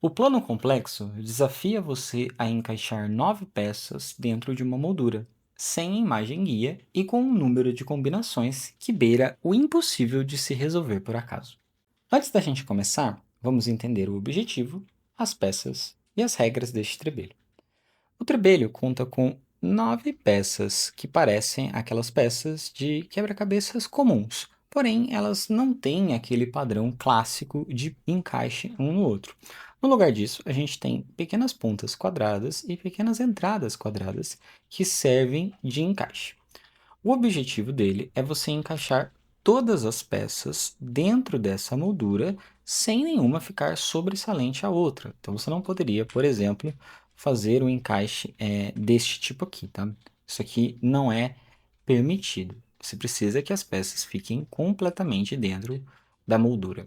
O plano complexo desafia você a encaixar 9 peças dentro de uma moldura, sem imagem guia e com um número de combinações que beira o impossível de se resolver por acaso. Antes da gente começar, vamos entender o objetivo, as peças e as regras deste trebelho. O trebelho conta com 9 peças que parecem aquelas peças de quebra-cabeças comuns, porém elas não têm aquele padrão clássico de encaixe um no outro. No lugar disso, a gente tem pequenas pontas quadradas e pequenas entradas quadradas que servem de encaixe. O objetivo dele é você encaixar todas as peças dentro dessa moldura sem nenhuma ficar sobressalente à outra. Então você não poderia, por exemplo, fazer um encaixe deste tipo aqui, tá? Isso aqui não é permitido. Você precisa que as peças fiquem completamente dentro da moldura.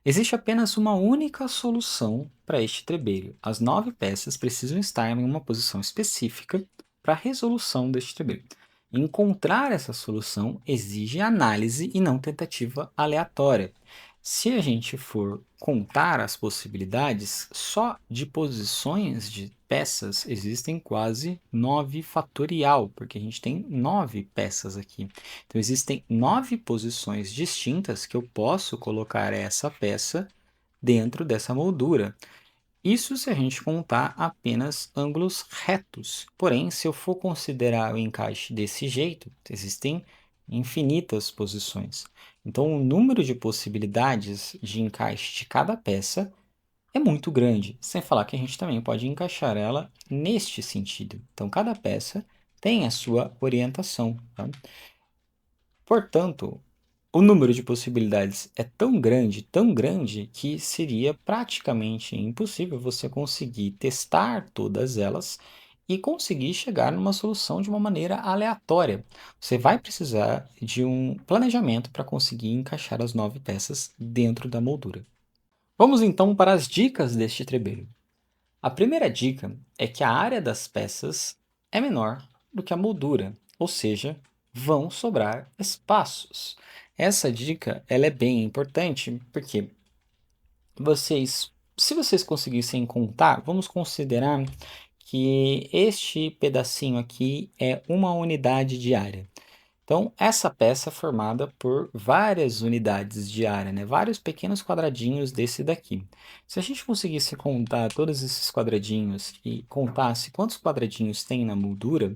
Existe apenas uma única solução para este trebelho. As 9 peças precisam estar em uma posição específica para a resolução deste trebelho. Encontrar essa solução exige análise e não tentativa aleatória. Se a gente for contar as possibilidades, só de posições de peças existem quase 9 fatorial, porque a gente tem 9 peças aqui. Então, existem 9 posições distintas que eu posso colocar essa peça dentro dessa moldura. Isso se a gente contar apenas ângulos retos. Porém, se eu for considerar o encaixe desse jeito, existem infinitas posições. Então, o número de possibilidades de encaixe de cada peça é muito grande, sem falar que a gente também pode encaixar ela neste sentido. Então, cada peça tem a sua orientação, tá? Portanto, o número de possibilidades é tão grande, que seria praticamente impossível você conseguir testar todas elas e conseguir chegar numa solução de uma maneira aleatória. Você vai precisar de um planejamento para conseguir encaixar as 9 peças dentro da moldura. Vamos então para as dicas deste trebelho. A primeira dica é que a área das peças é menor do que a moldura, ou seja, vão sobrar espaços. Essa dica ela é bem importante porque se vocês conseguissem contar, vamos considerar que este pedacinho aqui é uma unidade de área. Então, essa peça é formada por várias unidades de área, né? Vários pequenos quadradinhos desse daqui. Se a gente conseguisse contar todos esses quadradinhos e contasse quantos quadradinhos tem na moldura,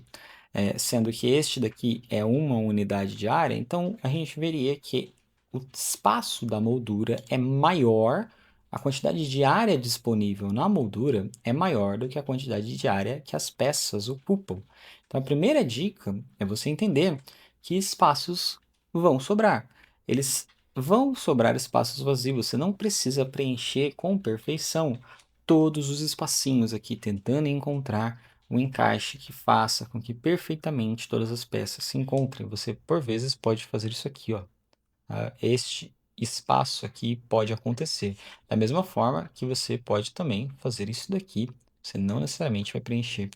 sendo que este daqui é uma unidade de área, então a gente veria que o espaço da moldura é maior, a quantidade de área disponível na moldura é maior do que a quantidade de área que as peças ocupam. Então, a primeira dica é você entender que espaços vão sobrar. Eles vão sobrar espaços vazios. Você não precisa preencher com perfeição todos os espacinhos aqui, tentando encontrar um encaixe que faça com que perfeitamente todas as peças se encontrem. Você, por vezes, pode fazer isso aqui, ó. Este espaço aqui pode acontecer. Da mesma forma que você pode também fazer isso daqui. Você não necessariamente vai preencher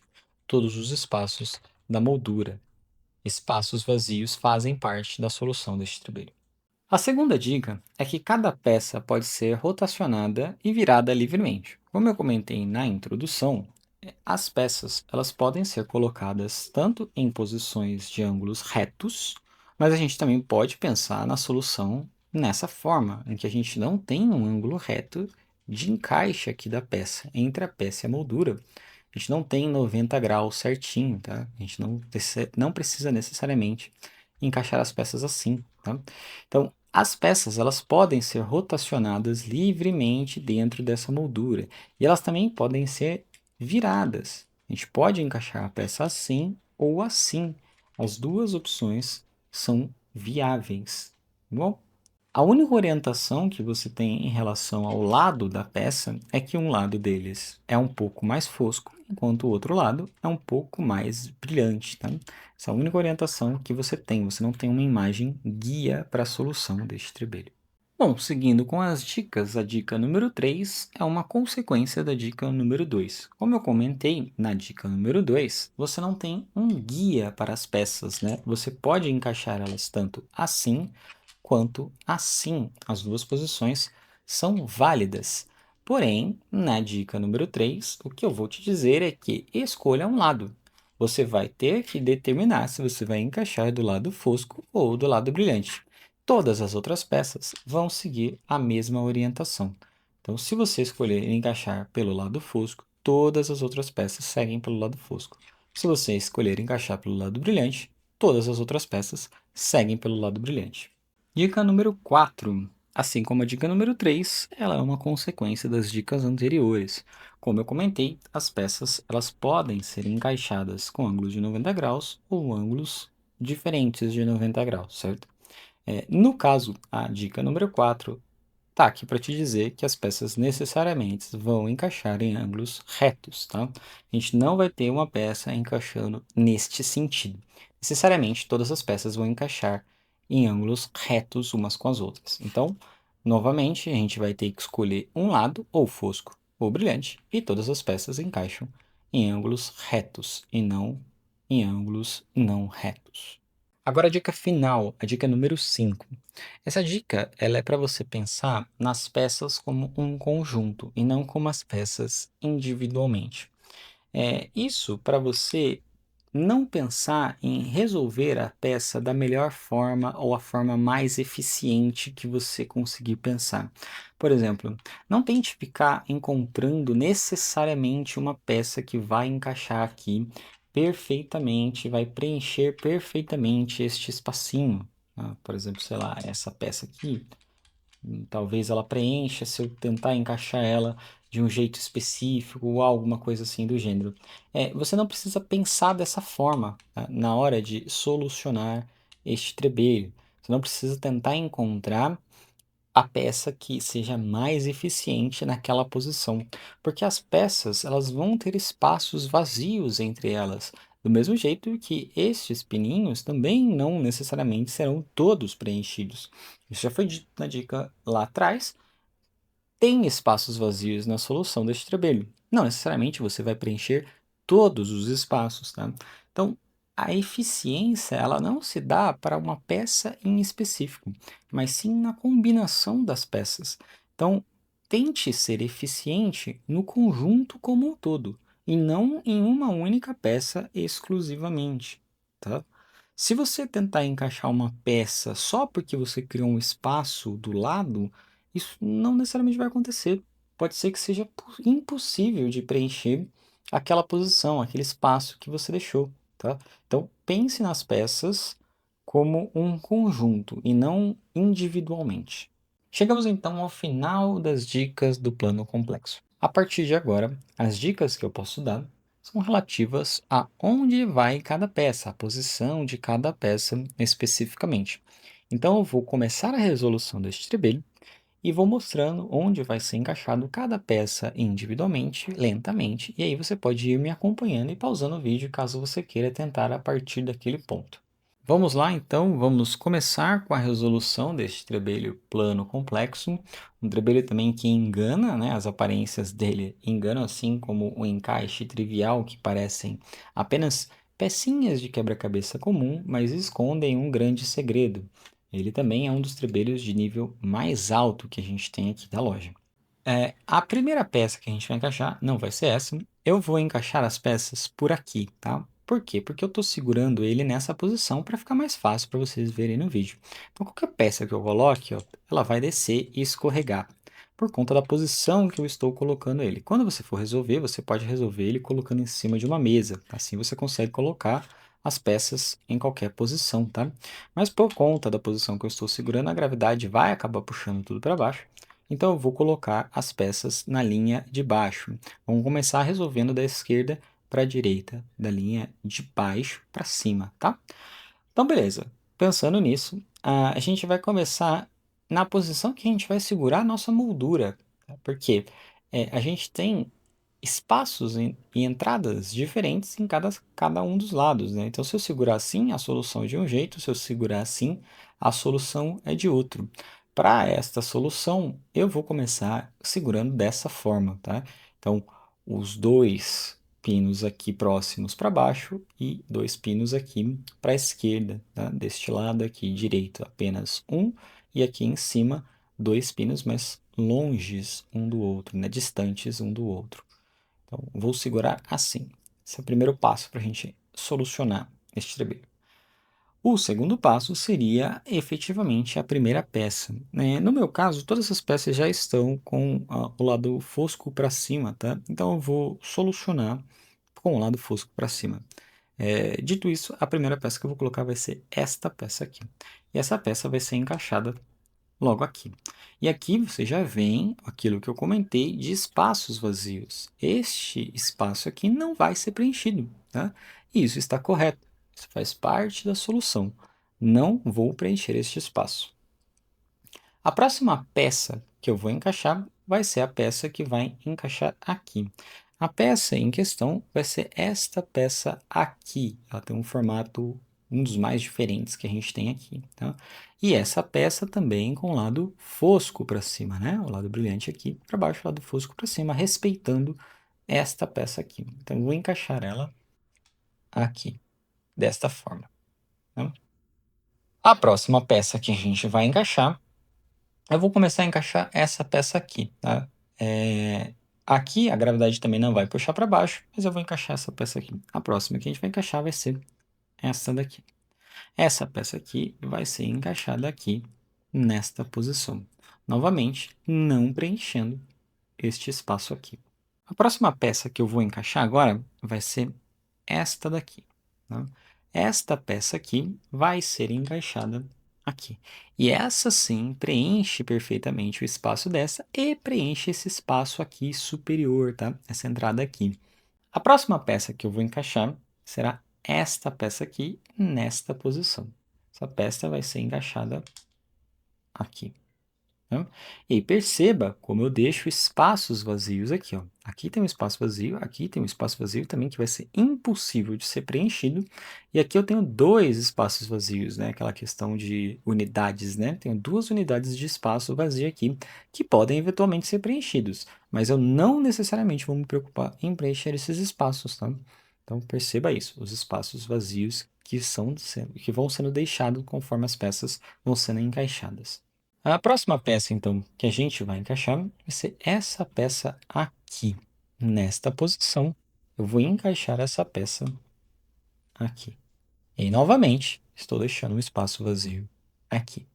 todos os espaços da moldura. Espaços vazios fazem parte da solução deste trebelho. A segunda dica é que cada peça pode ser rotacionada e virada livremente. Como eu comentei na introdução, as peças elas podem ser colocadas tanto em posições de ângulos retos, mas a gente também pode pensar na solução nessa forma, em que a gente não tem um ângulo reto de encaixe aqui da peça, entre a peça e a moldura. A gente não tem 90 graus certinho, tá? A gente não precisa necessariamente encaixar as peças assim, tá? Então, as peças elas podem ser rotacionadas livremente dentro dessa moldura e elas também podem ser viradas. A gente pode encaixar a peça assim ou assim. As duas opções são viáveis, tá bom? A única orientação que você tem em relação ao lado da peça é que um lado deles é um pouco mais fosco, enquanto o outro lado é um pouco mais brilhante, tá? Essa é a única orientação que você não tem uma imagem guia para a solução deste trebelho. Bom, seguindo com as dicas, a dica número 3 é uma consequência da dica número 2. Como eu comentei, na dica número 2, você não tem um guia para as peças, né? Você pode encaixar elas tanto assim quanto assim. As duas posições são válidas. Porém, na dica número 3, o que eu vou te dizer é que escolha um lado. Você vai ter que determinar se você vai encaixar do lado fosco ou do lado brilhante. Todas as outras peças vão seguir a mesma orientação. Então, se você escolher encaixar pelo lado fosco, todas as outras peças seguem pelo lado fosco. Se você escolher encaixar pelo lado brilhante, todas as outras peças seguem pelo lado brilhante. Dica número 4. Assim como a dica número 3, ela é uma consequência das dicas anteriores. Como eu comentei, as peças elas podem ser encaixadas com ângulos de 90 graus ou ângulos diferentes de 90 graus, certo? No caso, a dica número 4 está aqui para te dizer que as peças necessariamente vão encaixar em ângulos retos, tá? A gente não vai ter uma peça encaixando neste sentido. Necessariamente, todas as peças vão encaixar em ângulos retos umas com as outras. Então, novamente, a gente vai ter que escolher um lado, ou fosco ou brilhante, e todas as peças encaixam em ângulos retos e não em ângulos não retos. Agora a dica final, a dica número 5. Essa dica ela é para você pensar nas peças como um conjunto e não como as peças individualmente. Isso para você não pensar em resolver a peça da melhor forma ou a forma mais eficiente que você conseguir pensar. Por exemplo, não tente ficar encontrando necessariamente uma peça que vai encaixar aqui perfeitamente, vai preencher perfeitamente este espacinho. Por exemplo, sei lá, essa peça aqui. Talvez ela preencha se eu tentar encaixar ela de um jeito específico ou alguma coisa assim do gênero. Você não precisa pensar dessa forma, tá, na hora de solucionar este trebelho. Você não precisa tentar encontrar a peça que seja mais eficiente naquela posição, porque as peças elas vão ter espaços vazios entre elas, do mesmo jeito que estes pininhos também não necessariamente serão todos preenchidos. Isso já foi dito na dica lá atrás, tem espaços vazios na solução deste trabalho. Não necessariamente você vai preencher todos os espaços, tá? Então, a eficiência, ela não se dá para uma peça em específico, mas sim na combinação das peças. Então, tente ser eficiente no conjunto como um todo, e não em uma única peça exclusivamente, tá? Se você tentar encaixar uma peça só porque você criou um espaço do lado, isso não necessariamente vai acontecer. Pode ser que seja impossível de preencher aquela posição, aquele espaço que você deixou, tá? Então, pense nas peças como um conjunto e não individualmente. Chegamos então ao final das dicas do plano complexo. A partir de agora, as dicas que eu posso dar são relativas a onde vai cada peça, a posição de cada peça especificamente. Então, eu vou começar a resolução deste trebelho e vou mostrando onde vai ser encaixado cada peça individualmente, lentamente, e aí você pode ir me acompanhando e pausando o vídeo caso você queira tentar a partir daquele ponto. Vamos lá, então, vamos começar com a resolução deste trebelho plano complexo, um trebelho também que engana, né? As aparências dele enganam, assim como o encaixe trivial, que parecem apenas pecinhas de quebra-cabeça comum, mas escondem um grande segredo. Ele também é um dos trebelhos de nível mais alto que a gente tem aqui da loja. A primeira peça que a gente vai encaixar não vai ser essa. Eu vou encaixar as peças por aqui, tá? Por quê? Porque eu estou segurando ele nessa posição para ficar mais fácil para vocês verem no vídeo. Então, qualquer peça que eu coloque, ó, ela vai descer e escorregar por conta da posição que eu estou colocando ele. Quando você for resolver, você pode resolver ele colocando em cima de uma mesa. Assim você consegue colocar as peças em qualquer posição, tá? Mas por conta da posição que eu estou segurando, a gravidade vai acabar puxando tudo para baixo. Então, eu vou colocar as peças na linha de baixo. Vamos começar resolvendo da esquerda para a direita, da linha de baixo para cima, tá? Então, beleza. Pensando nisso, a gente vai começar na posição que a gente vai segurar a nossa moldura, tá? Porque a gente tem espaços e entradas diferentes em cada um dos lados, né? Então, se eu segurar assim, a solução é de um jeito, se eu segurar assim, a solução é de outro. Para esta solução, eu vou começar segurando dessa forma, tá? Então, os dois pinos aqui próximos para baixo e dois pinos aqui para a esquerda, tá? Deste lado aqui direito, apenas um, e aqui em cima, dois pinos, mas longes um do outro, né? Distantes um do outro. Então, vou segurar assim. Esse é o primeiro passo para a gente solucionar este trebeco. O segundo passo seria efetivamente a primeira peça, né? No meu caso, todas as peças já estão com o lado fosco para cima, tá? Então eu vou solucionar com o lado fosco para cima. Dito isso, a primeira peça que eu vou colocar vai ser esta peça aqui. E essa peça vai ser encaixada logo aqui. E aqui você já vem aquilo que eu comentei de espaços vazios. Este espaço aqui não vai ser preenchido, tá? E isso está correto. Isso faz parte da solução. Não vou preencher este espaço. A próxima peça que eu vou encaixar vai ser a peça que vai encaixar aqui. A peça em questão vai ser esta peça aqui. Ela tem um formato, um dos mais diferentes que a gente tem aqui, tá? E essa peça também com o lado fosco para cima, né? O lado brilhante aqui para baixo, o lado fosco para cima, respeitando esta peça aqui. Então, eu vou encaixar ela aqui, desta forma, tá? A próxima peça que a gente vai encaixar, eu vou começar a encaixar essa peça aqui, tá? Aqui a gravidade também não vai puxar para baixo, mas eu vou encaixar essa peça aqui. A próxima que a gente vai encaixar vai ser essa daqui. Essa peça aqui vai ser encaixada aqui nesta posição. Novamente, não preenchendo este espaço aqui. A próxima peça que eu vou encaixar agora vai ser esta daqui, tá? Esta peça aqui vai ser encaixada aqui. E essa sim preenche perfeitamente o espaço dessa e preenche esse espaço aqui superior, tá? Essa entrada aqui. A próxima peça que eu vou encaixar será esta peça aqui nesta posição. Essa peça vai ser encaixada aqui. Né? E aí perceba como eu deixo espaços vazios aqui. Ó. Aqui tem um espaço vazio, aqui tem um espaço vazio também que vai ser impossível de ser preenchido. E aqui eu tenho dois espaços vazios, né? Aquela questão de unidades, né? Tenho duas unidades de espaço vazio aqui que podem eventualmente ser preenchidos, mas eu não necessariamente vou me preocupar em preencher esses espaços, tá? Então perceba isso, os espaços vazios que vão sendo deixados conforme as peças vão sendo encaixadas. A próxima peça, então, que a gente vai encaixar vai ser essa peça aqui. Nesta posição, eu vou encaixar essa peça aqui. E, novamente, estou deixando um espaço vazio aqui.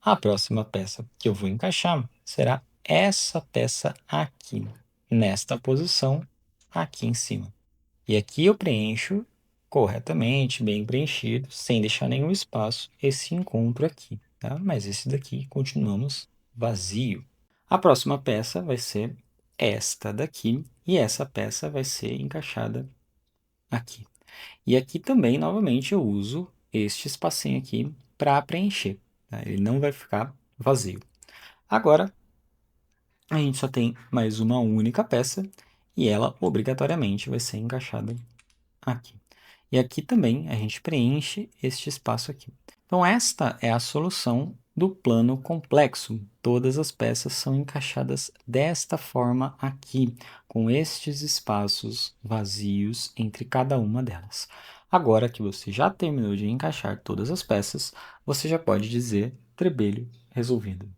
A próxima peça que eu vou encaixar será essa peça aqui. Nesta posição, aqui em cima. E aqui eu preencho corretamente, bem preenchido, sem deixar nenhum espaço, esse encontro aqui, tá? Mas esse daqui continuamos vazio. A próxima peça vai ser esta daqui, e essa peça vai ser encaixada aqui. E aqui também, novamente, eu uso este espacinho aqui para preencher, tá? Ele não vai ficar vazio. Agora, a gente só tem mais uma única peça, e ela obrigatoriamente vai ser encaixada aqui. E aqui também a gente preenche este espaço aqui. Então, esta é a solução do plano complexo. Todas as peças são encaixadas desta forma aqui, com estes espaços vazios entre cada uma delas. Agora que você já terminou de encaixar todas as peças, você já pode dizer trebelho resolvido.